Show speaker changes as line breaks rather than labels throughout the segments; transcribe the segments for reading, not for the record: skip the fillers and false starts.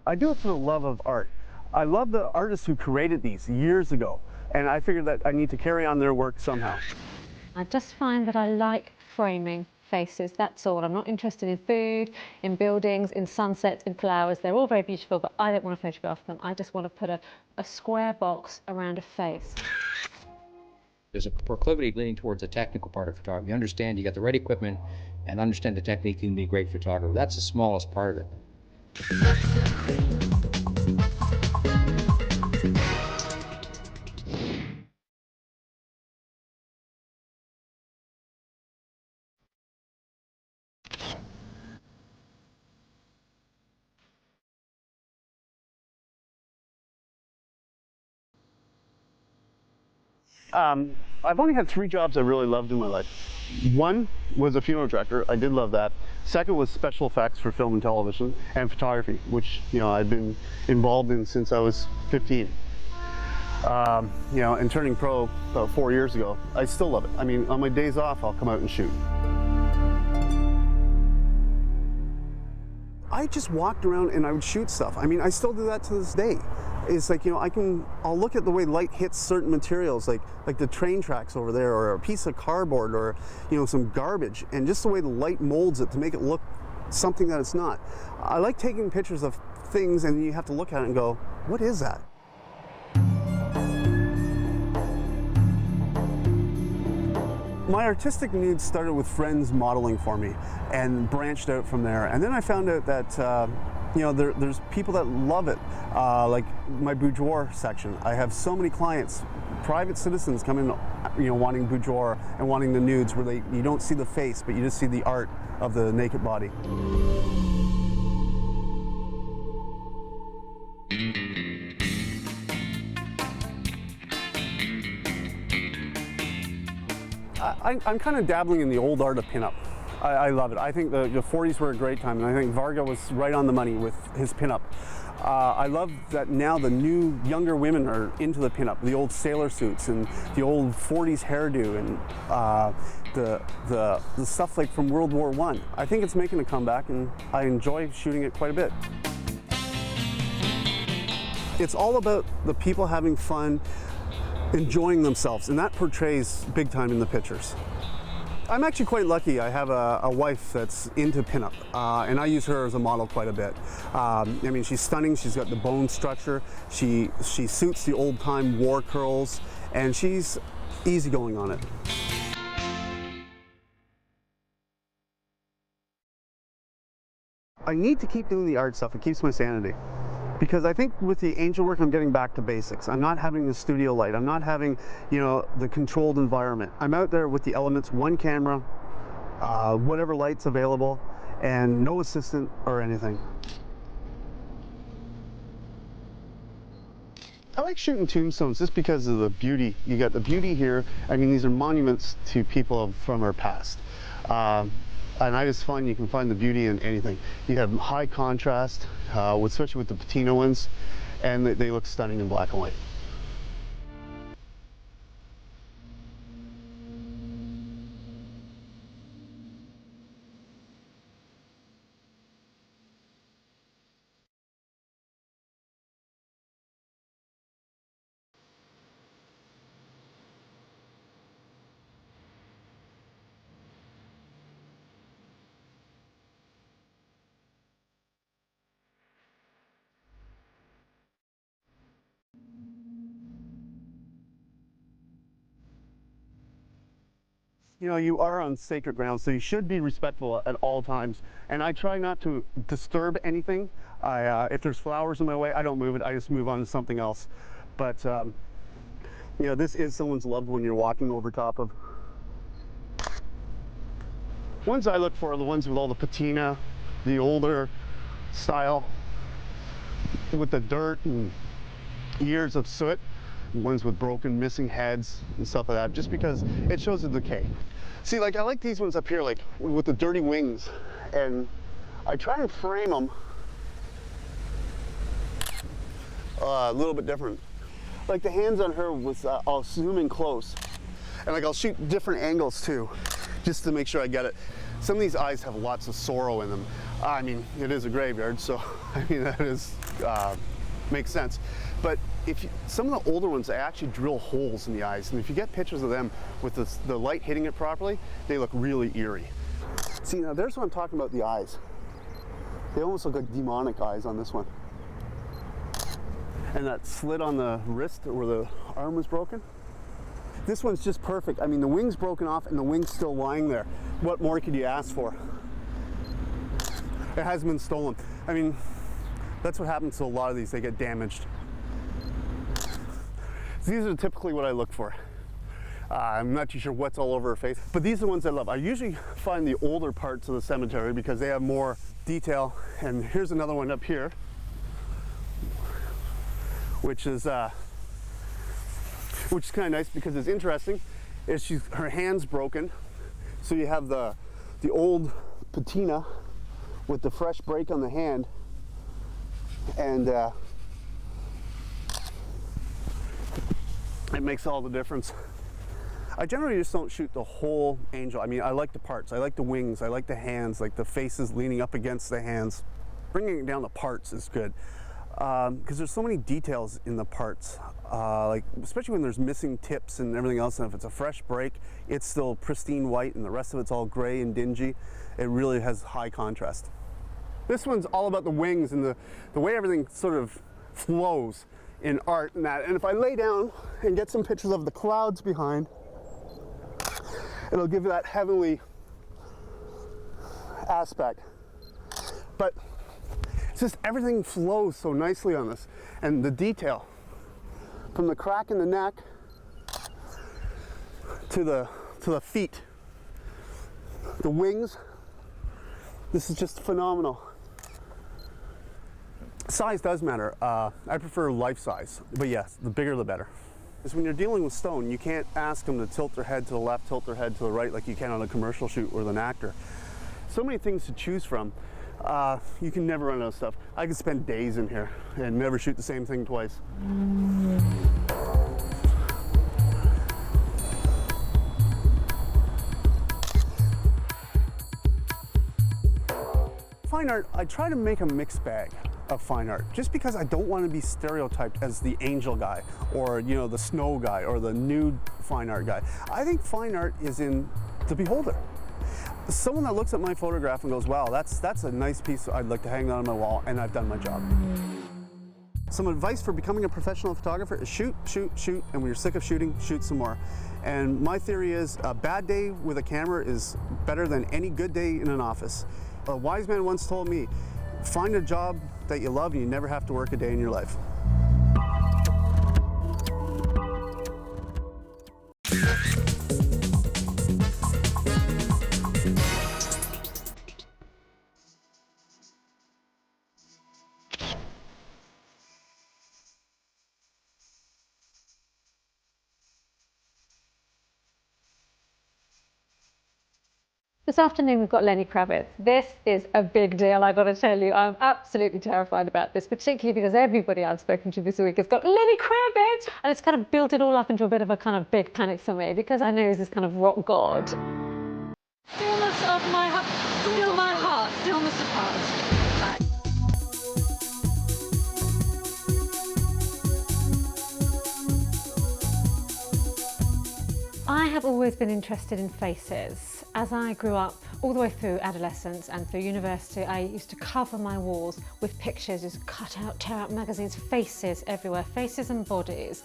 I do it for the love of art. I love the artists who created these years ago, and I figured that I need to carry on their work somehow.
I just find that I like framing faces, that's all. I'm not interested in food, in buildings, in sunsets, in flowers. They're all very beautiful, but I don't want to photograph them. I just want to put a square box around a face.
There's a proclivity leaning towards the technical part of photography. You understand, you got the right equipment and understand the technique, you can be a great photographer. That's the smallest part of it.
I've only had 3 jobs I really loved in my life. One was a funeral director. I did love that. Second was special effects for film and television, and photography, which I've been involved in since I was 15. And turning pro about 4 years ago, I still love it. I mean, on my days off, I'll come out and shoot. I just walked around and I would shoot stuff. I mean, I still do that to this day. It's like, I'll look at the way light hits certain materials, like the train tracks over there, or a piece of cardboard, or, some garbage, and just the way the light molds it to make it look something that it's not. I like taking pictures of things and you have to look at it and go, what is that? My artistic needs started with friends modeling for me and branched out from there. And then I found out that there's people that love it, like my boudoir section. I have so many clients, private citizens come in, wanting boudoir and wanting the nudes where you don't see the face, but you just see the art of the naked body. I'm kind of dabbling in the old art of pinup. I love it. I think the 40s were a great time, and I think Varga was right on the money with his pinup. I love that now the new younger women are into the pinup, the old sailor suits and the old 40s hairdo and the stuff like from World War I. I think it's making a comeback, and I enjoy shooting it quite a bit. It's all about the people having fun, enjoying themselves, and that portrays big time in the pictures. I'm actually quite lucky. I have a wife that's into pinup, and I use her as a model quite a bit. I mean, she's stunning. She's got the bone structure. She suits the old-time war curls, and she's easygoing on it. I need to keep doing the art stuff. It keeps my sanity. Because I think with the angel work, I'm getting back to basics. I'm not having the studio light. I'm not having, the controlled environment. I'm out there with the elements, one camera, whatever light's available, and no assistant or anything. I like shooting tombstones just because of the beauty. You got the beauty here. I mean, these are monuments to people from our past. And I just find you can find the beauty in anything. You have high contrast, especially with the patina ones, and they look stunning in black and white. You are on sacred ground, so you should be respectful at all times. And I try not to disturb anything. If there's flowers in my way, I don't move it. I just move on to something else. But, this is someone's loved one you're walking over top of. Ones I look for are the ones with all the patina, the older style, with the dirt and years of soot. Ones with broken, missing heads and stuff like that, just because it shows the decay. See, I like these ones up here, with the dirty wings, and I try and frame them a little bit different. Like the hands on her was, I'll zoom in close, and I'll shoot different angles too, just to make sure I get it. Some of these eyes have lots of sorrow in them. I mean, it is a graveyard, so I mean that is makes sense. But some of the older ones, they actually drill holes in the eyes, and if you get pictures of them with the light hitting it properly, they look really eerie. See, now there's what I'm talking about, the eyes. They almost look like demonic eyes on this one. And that slit on the wrist where the arm was broken. This one's just perfect. I mean, the wing's broken off and the wing's still lying there. What more could you ask for? It hasn't been stolen. I mean, that's what happens to a lot of these. They get damaged. So these are typically what I look for. I'm not too sure what's all over her face, but these are the ones I love. I usually find the older parts of the cemetery because they have more detail. And here's another one up here, which is kind of nice because it's interesting. Is her hand's broken, so you have the old patina with the fresh break on the hand, and it makes all the difference. I generally just don't shoot the whole angel. I mean, I like the parts. I like the wings. I like the hands, like the faces leaning up against the hands. Bringing it down to parts is good because there's so many details in the parts, like especially when there's missing tips and everything else. And if it's a fresh break, it's still pristine white, and the rest of it's all gray and dingy. It really has high contrast. This one's all about the wings and the way everything sort of flows in art and that. And if I lay down and get some pictures of the clouds behind, it'll give you that heavenly aspect. But it's just everything flows so nicely on this, and the detail from the crack in the neck to the feet, the wings. This is just phenomenal. Size does matter. I prefer life size, but yes, the bigger the better. Because when you're dealing with stone, you can't ask them to tilt their head to the left, tilt their head to the right like you can on a commercial shoot with an actor. So many things to choose from. You can never run out of stuff. I could spend days in here and never shoot the same thing twice. Fine art, I try to make a mixed bag of fine art, just because I don't want to be stereotyped as the angel guy, or the snow guy, or the nude fine art guy. I think fine art is in the beholder. Someone that looks at my photograph and goes, wow, that's a nice piece I'd like to hang on my wall, and I've done my job. Some advice for becoming a professional photographer is shoot, shoot, shoot, and when you're sick of shooting, shoot some more. And my theory is a bad day with a camera is better than any good day in an office. A wise man once told me, find a job that you love and you never have to work a day in your life.
This afternoon we've got Lenny Kravitz. This is a big deal, I've got to tell you. I'm absolutely terrified about this, particularly because everybody I've spoken to this week has got Lenny Kravitz, and it's kind of built it all up into a bit of a kind of big panic for me, because I know he's this kind of rock god. Stillness of my heart, still my heart, stillness of heart. I have always been interested in faces. As I grew up, all the way through adolescence and through university, I used to cover my walls with pictures, just cut out, tear out magazines, faces everywhere, faces and bodies.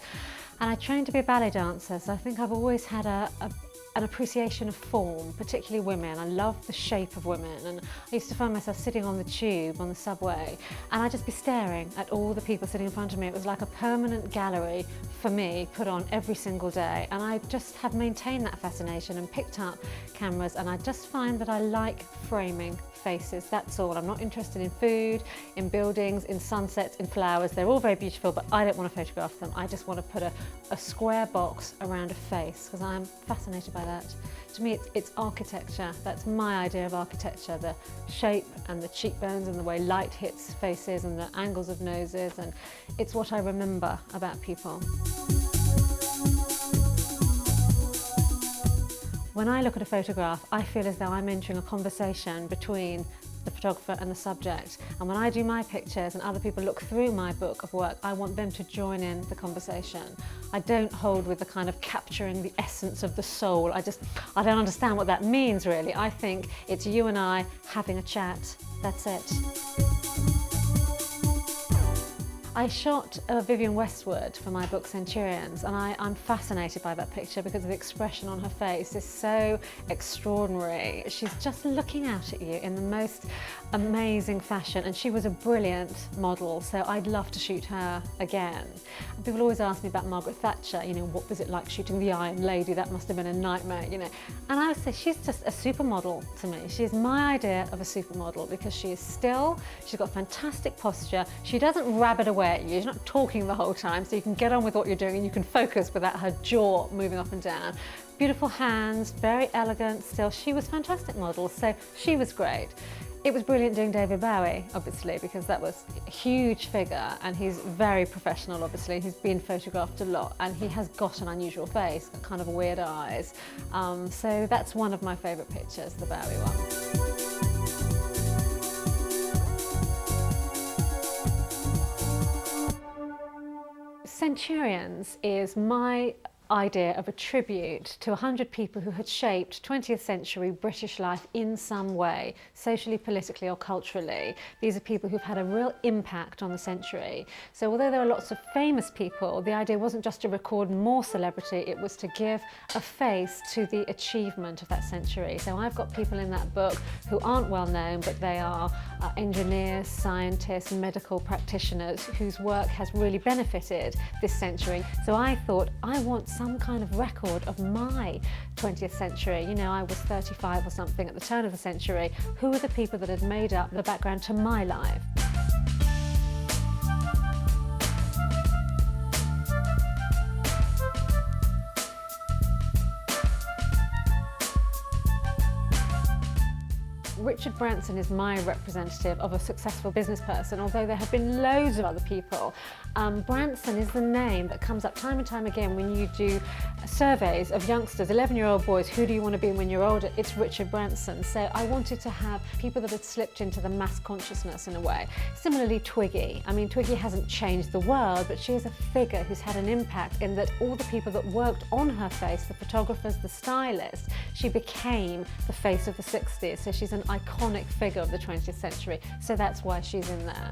And I trained to be a ballet dancer, so I think I've always had an appreciation of form, particularly women. I love the shape of women, and I used to find myself sitting on the tube, on the subway, and I'd just be staring at all the people sitting in front of me. It was like a permanent gallery for me, put on every single day, and I just have maintained that fascination and picked up cameras, and I just find that I like framing faces, that's all. I'm not interested in food, in buildings, in sunsets, in flowers. They're all very beautiful, but I don't want to photograph them. I just want to put a square box around a face, because I'm fascinated by that. To me, it's architecture. That's my idea of architecture, the shape and the cheekbones and the way light hits faces and the angles of noses, and it's what I remember about people. When I look at a photograph, I feel as though I'm entering a conversation between the photographer and the subject. And when I do my pictures and other people look through my book of work, I want them to join in the conversation. I don't hold with the kind of capturing the essence of the soul. I don't understand what that means really. I think it's you and I having a chat. That's it. I shot Vivienne Westwood for my book Centurions, and I'm fascinated by that picture because the expression on her face is so extraordinary. She's just looking out at you in the most amazing fashion, and she was a brilliant model, so I'd love to shoot her again. And people always ask me about Margaret Thatcher, you know, what was it like shooting the Iron Lady? That must have been a nightmare, you know. And I would say she's just a supermodel to me. She is my idea of a supermodel because she is still, she's got fantastic posture, she doesn't rabbit away at you, she's not talking the whole time, so you can get on with what you're doing and you can focus without her jaw moving up and down. Beautiful hands, very elegant still. She was a fantastic model, so she was great. It was brilliant doing David Bowie, obviously, because that was a huge figure and he's very professional, obviously. He's been photographed a lot and he has got an unusual face, kind of weird eyes. So that's one of my favourite pictures, the Bowie one. Centurions is my idea of a tribute to 100 people who had shaped 20th century British life in some way, socially, politically or culturally. These are people who've had a real impact on the century. So although there are lots of famous people, the idea wasn't just to record more celebrity, it was to give a face to the achievement of that century. So I've got people in that book who aren't well known, but they are engineers, scientists, medical practitioners whose work has really benefited this century. So I thought, I want some kind of record of my 20th century. You know, I was 35 or something at the turn of the century. Who are the people that had made up the background to my life? Richard Branson is my representative of a successful business person, although there have been loads of other people. Branson is the name that comes up time and time again when you do surveys of youngsters, 11-year-old boys, who do you want to be when you're older? It's Richard Branson. So I wanted to have people that had slipped into the mass consciousness in a way. Similarly, Twiggy. I mean, Twiggy hasn't changed the world, but she is a figure who's had an impact in that all the people that worked on her face, the photographers, the stylists, she became the face of the 60s. So she's an iconic figure of the 20th century, so that's why she's in there.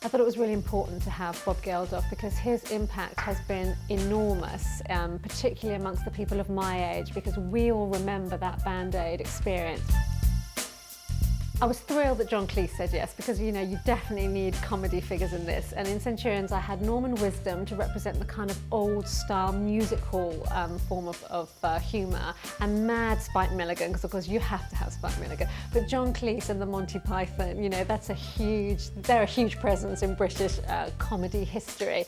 I thought it was really important to have Bob Geldof because his impact has been enormous, particularly amongst the people of my age, because we all remember that Band-Aid experience. I was thrilled that John Cleese said yes, because you know you definitely need comedy figures in this, and in Centurions I had Norman Wisdom to represent the kind of old style music hall form of humour, and mad Spike Milligan, because of course you have to have Spike Milligan, but John Cleese and the Monty Python, you know, they're a huge presence in British comedy history.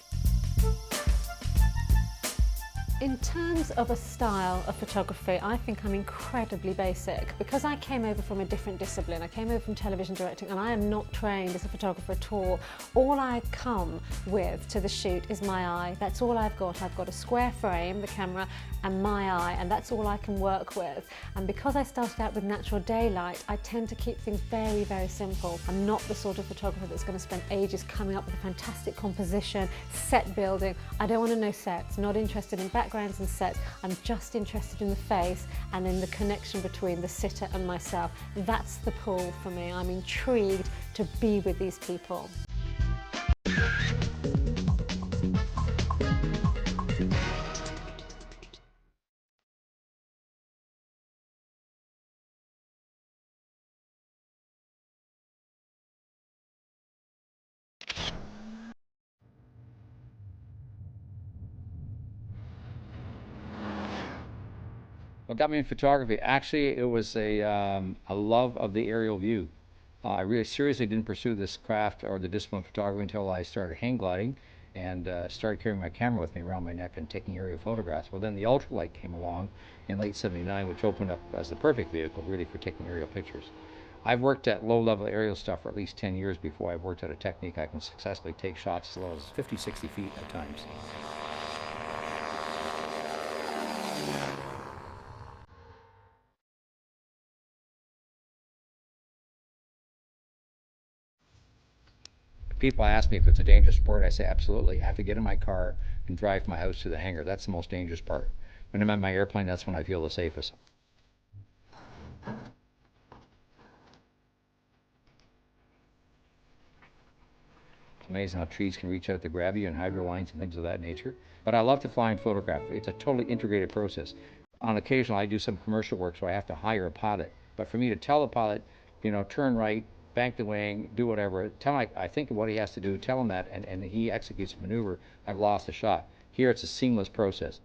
In terms of a style of photography, I think I'm incredibly basic. Because I came over from a different discipline, I came over from television directing, and I am not trained as a photographer at all. All I come with to the shoot is my eye. That's all I've got. I've got a square frame, the camera, and my eye, and that's all I can work with. And because I started out with natural daylight, I tend to keep things very, very simple. I'm not the sort of photographer that's going to spend ages coming up with a fantastic composition, set building. I don't want to know sets, not interested in backgrounds and sets. I'm just interested in the face and in the connection between the sitter and myself. That's the pull for me. I'm intrigued to be with these people.
What got me in photography, actually, it was a love of the aerial view. I really seriously didn't pursue this craft or the discipline of photography until I started hang gliding and started carrying my camera with me around my neck and taking aerial photographs. Well, then the ultralight came along in late '79, which opened up as the perfect vehicle really for taking aerial pictures. I've worked at low-level aerial stuff for at least 10 years before I've worked at a technique I can successfully take shots as low as 50, 60 feet at times. People ask me if it's a dangerous sport. I say absolutely. I have to get in my car and drive from my house to the hangar. That's the most dangerous part. When I'm on my airplane, that's when I feel the safest. It's amazing how trees can reach out to grab you and hydro lines and things of that nature. But I love to fly and photograph. It's a totally integrated process. On occasion, I do some commercial work, so I have to hire a pilot. But for me to tell the pilot, you know, turn right, bank the wing, do whatever, tell him I think of what he has to do, tell him that, and he executes a maneuver, I've lost a shot. Here, it's a seamless process.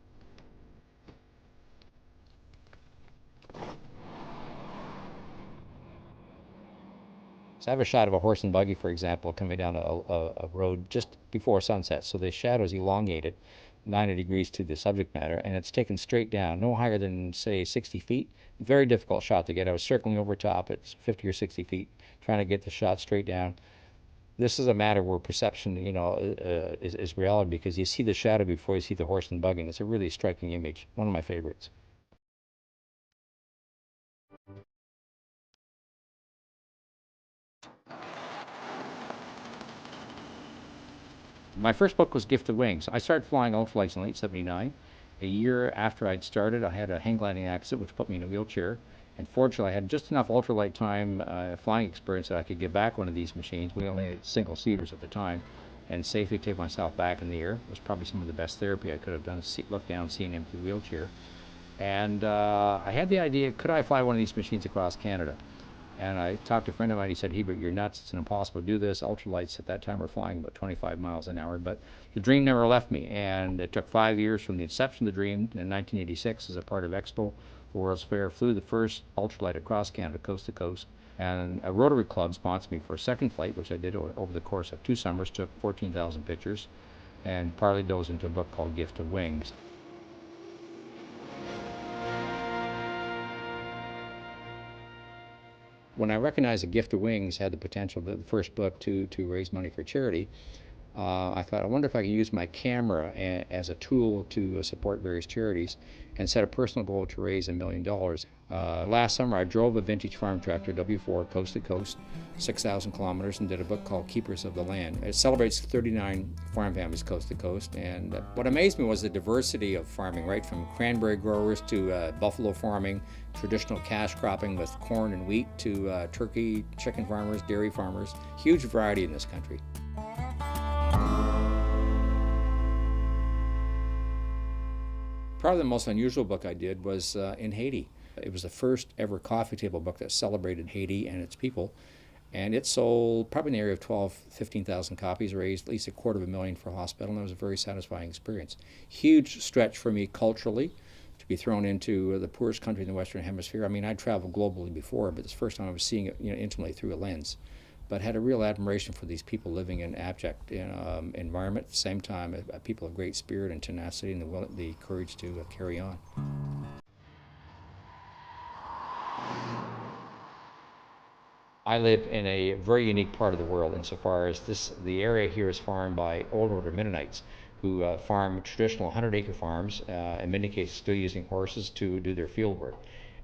So I have a shot of a horse and buggy, for example, coming down a road just before sunset. So the shadow is elongated 90 degrees to the subject matter, and it's taken straight down, no higher than, say, 60 feet. Very difficult shot to get. I was circling over top at 50 or 60 feet, trying to get the shot straight down. This is a matter where perception, you know, is reality, because you see the shadow before you see the horse and buggy, and it's a really striking image. One of my favorites. My first book was Gift of Wings. I started flying ultralights in late '79. A year after I'd started, I had a hang gliding accident, which put me in a wheelchair. And fortunately, I had just enough ultralight time flying experience that I could get back one of these machines. We only had single seaters at the time, and safely take myself back in the air. It was probably some of the best therapy I could have done, look down, see an empty wheelchair. And I had the idea, could I fly one of these machines across Canada? And I talked to a friend of mine. He said, Hiebert, you're nuts. It's impossible to do this. Ultralights at that time were flying about 25 miles an hour. But the dream never left me. And it took 5 years from the inception of the dream. In 1986, as a part of Expo, the World's Fair, flew the first ultralight across Canada, coast to coast. And a Rotary Club sponsored me for a second flight, which I did over the course of 2 summers, took 14,000 pictures, and parlayed those into a book called Gift of Wings. When I recognized that Gift of Wings had the potential, the first book, to raise money for charity, I thought, I wonder if I could use my camera as a tool to support various charities, and set a personal goal to raise $1 million. Last summer, I drove a vintage farm tractor, W4, coast to coast, 6,000 kilometers, and did a book called Keepers of the Land. It celebrates 39 farm families coast to coast, and what amazed me was the diversity of farming, right from cranberry growers to buffalo farming, traditional cash cropping with corn and wheat, to turkey, chicken farmers, dairy farmers. Huge variety in this country. Probably the most unusual book I did was in Haiti. It was the first ever coffee table book that celebrated Haiti and its people. And it sold probably in the area of 15,000 copies, raised at least $250,000 for a hospital, and it was a very satisfying experience. Huge stretch for me culturally to be thrown into the poorest country in the Western Hemisphere. I mean, I'd traveled globally before, but it's the first time I was seeing it, intimately through a lens. But had a real admiration for these people living in abject environment. At the same time, people of great spirit and tenacity, and the courage to carry on. I live in a very unique part of the world insofar as the area here is farmed by old order Mennonites, who farm traditional 100-acre farms, in many cases still using horses to do their field work.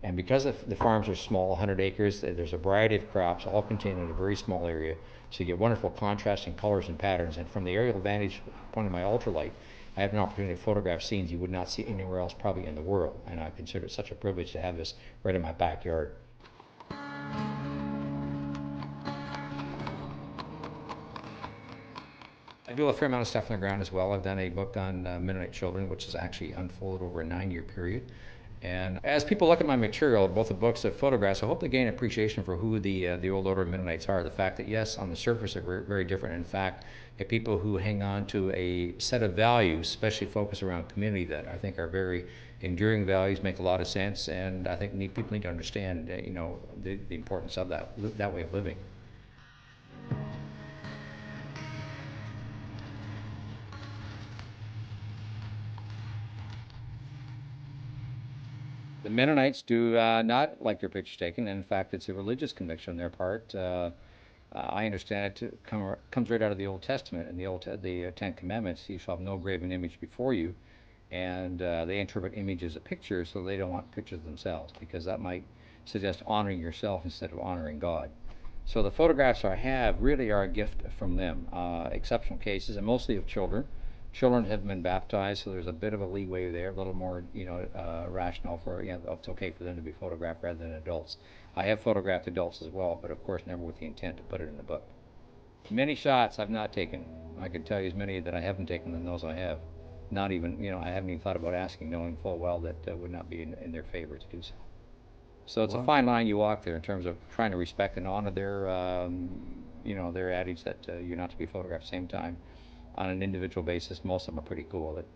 And because the farms are small, 100 acres, there's a variety of crops all contained in a very small area, so you get wonderful contrasting colors and patterns. And from the aerial vantage point of my ultralight, I have an opportunity to photograph scenes you would not see anywhere else probably in the world, and I consider it such a privilege to have this right in my backyard. I do a fair amount of stuff on the ground as well. I've done a book on Mennonite children, which is actually unfolded over a 9-year period. And as people look at my material, both the books and photographs, I hope they gain appreciation for who the old order Mennonites are. The fact that, yes, on the surface they're very different. In fact, they're people who hang on to a set of values, especially focused around community, that I think are very enduring values, make a lot of sense, and I think people need to understand, the importance of that way of living. The Mennonites do not like their pictures taken. In fact, it's a religious conviction on their part. I understand it comes right out of the Old Testament. In the Ten Commandments, you shall have no graven image before you. And they interpret images as pictures, so they don't want pictures themselves, because that might suggest honoring yourself instead of honoring God. So the photographs I have really are a gift from them. Exceptional cases, and mostly of children. Children have been baptized, so there's a bit of a leeway there, a little more, rational for, it's okay for them to be photographed rather than adults. I have photographed adults as well, but of course never with the intent to put it in the book. Many shots I've not taken. I can tell you as many that I haven't taken than those I have. Not even, I haven't even thought about asking, knowing full well that would not be in their favor to do so. So it's a fine line you walk there in terms of trying to respect and honor their adage that you're not to be photographed at the same time. On an individual basis, most of them are pretty cool with it.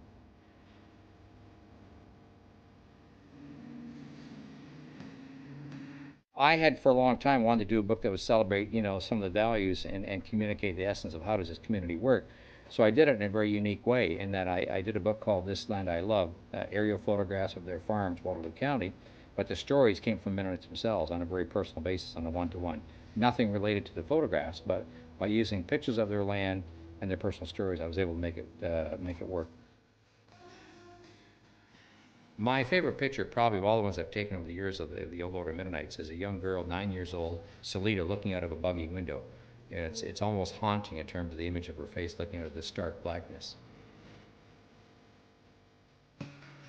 I had for a long time wanted to do a book that would celebrate, some of the values and communicate the essence of how does this community work. So I did it in a very unique way in that I did a book called This Land I Love, aerial photographs of their farms, Waterloo County. But the stories came from Mennonites themselves on a very personal basis, on a one-to-one. Nothing related to the photographs, but by using pictures of their land and their personal stories, I was able to make it work. My favorite picture, probably of all the ones I've taken over the years of the old order Mennonites, is a young girl, 9 years old, Salida, looking out of a buggy window. And it's almost haunting in terms of the image of her face looking out of the stark blackness.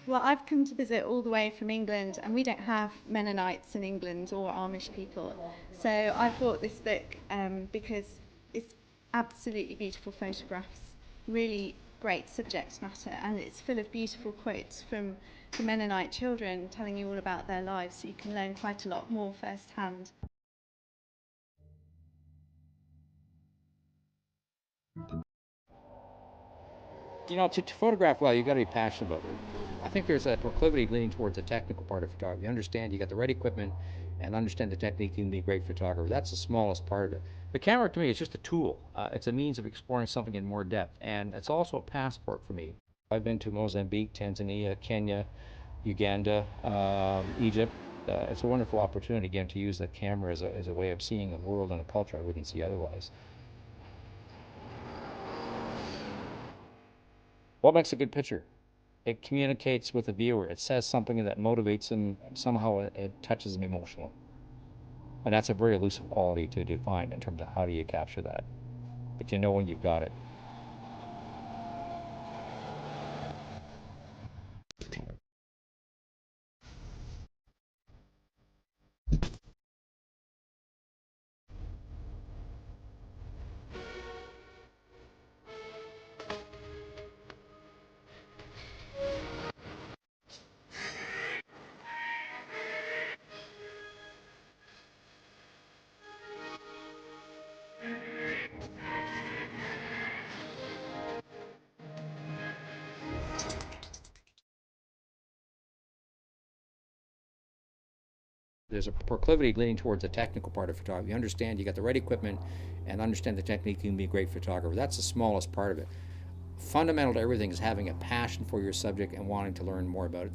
Well, I've come to visit all the way from England, and we don't have Mennonites in England or Amish people. So I bought this book because it's absolutely beautiful photographs, really great subject matter, and it's full of beautiful quotes from the Mennonite children telling you all about their lives, so you can learn quite a lot more firsthand.
To photograph well, you've got to be passionate about it. I think there's a proclivity leaning towards the technical part of photography. You understand you got the right equipment and understand the technique, you can be a great photographer. That's the smallest part of it. The camera to me is just a tool. It's a means of exploring something in more depth, and it's also a passport for me. I've been to Mozambique, Tanzania, Kenya, Uganda, Egypt. It's a wonderful opportunity, again, to use the camera as a way of seeing a world and a culture I wouldn't see otherwise. What makes a good picture? It communicates with the viewer. It says something that motivates them. Somehow it touches them emotionally. And that's a very elusive quality to define in terms of how do you capture that. But you know when you've got it. There's a proclivity leaning towards the technical part of photography. You understand you got the right equipment and understand the technique, you can be a great photographer. That's the smallest part of it. Fundamental to everything is having a passion for your subject and wanting to learn more about it.